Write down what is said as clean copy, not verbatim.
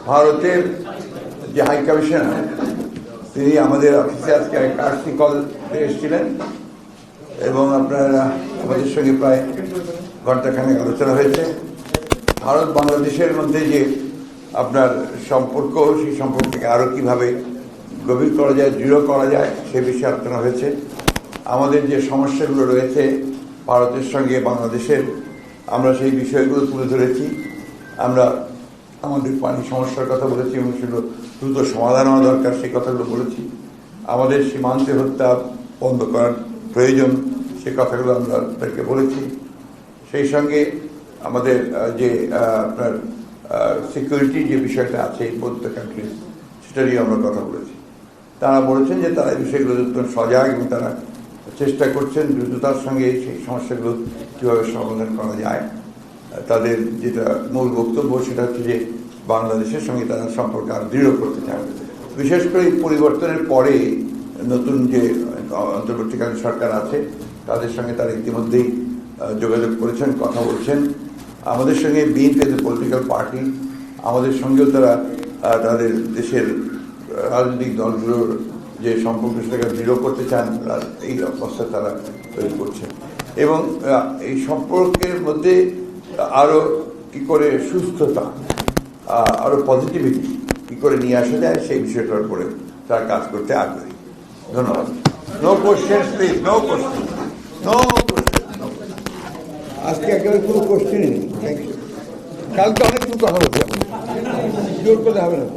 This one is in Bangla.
ভারতের যে হাই কমিশনার তিনি আমাদের অফিসে আজকে কার্সি কল এসেছিলেন এবং আপনারা আমাদের সঙ্গে প্রায় ঘণ্টাখানেক আলোচনা হয়েছে। ভারত বাংলাদেশের মধ্যে যে আপনার সম্পর্ক, সেই সম্পর্ককে আরও কীভাবে গভীর করা যায়, দৃঢ় করা যায়, সে বিষয়ে আলোচনা হয়েছে। আমাদের যে সমস্যাগুলো রয়েছে ভারতের সঙ্গে বাংলাদেশের, আমরা সেই বিষয়গুলো তুলে ধরেছি। আমরা আমাদের পানি সমস্যার কথা বলেছি এবং সেগুলো দ্রুত সমাধান হওয়া দরকার, সেই কথাগুলো বলেছি। আমাদের সীমান্তে হত্যা বন্ধ করার প্রয়োজন, সে কথাগুলো আমরা তাদেরকে বলেছি। সেই সঙ্গে আমাদের যে আপনার সিকিউরিটি যে বিষয়টা আছে বোথ দ্য কান্ট্রিজ, সেটা নিয়ে আমরা কথা বলেছি। তারা বলেছেন যে তারা এই বিষয়গুলো অত্যন্ত সজাগ এবং তারা চেষ্টা করছেন দ্রুততার সঙ্গে সেই সমস্যাগুলো কীভাবে সমাধান করা যায়। তাদের যেটা মূল বক্তব্য সেটা হচ্ছে যে বাংলাদেশের সঙ্গে তারা সম্পর্ক আরও দৃঢ় করতে চান। বিশেষ করে পরিবর্তনের পরে নতুন যে অন্তর্বর্তীকালীন সরকার আছে তাদের সঙ্গে তারা ইতিমধ্যেই যোগাযোগ করেছেন, কথা বলছেন। আমাদের সঙ্গে BNP as a political party, আমাদের সঙ্গেও তারা তাদের দেশের রাজনৈতিক দলগুলোর যে সম্পর্ক সেটাকে দৃঢ় করতে চান, এই অবস্থা তারা তৈরি করছেন। এবং এই সম্পর্কের মধ্যে আরও কী করে সুস্থতা, আরও পজিটিভিটি কী করে নিয়ে আসা যায় সেই বিষয়টার উপরে তারা কাজ করতে আগ্রহী। ধন্যবাদ। No question please, no question, no question. আজকে একেবারে কোনো কোশ্চেনই নেই। Thank you. কালকে অনেক কিছু কথা বলতে হবে, জোর করলে হবে না।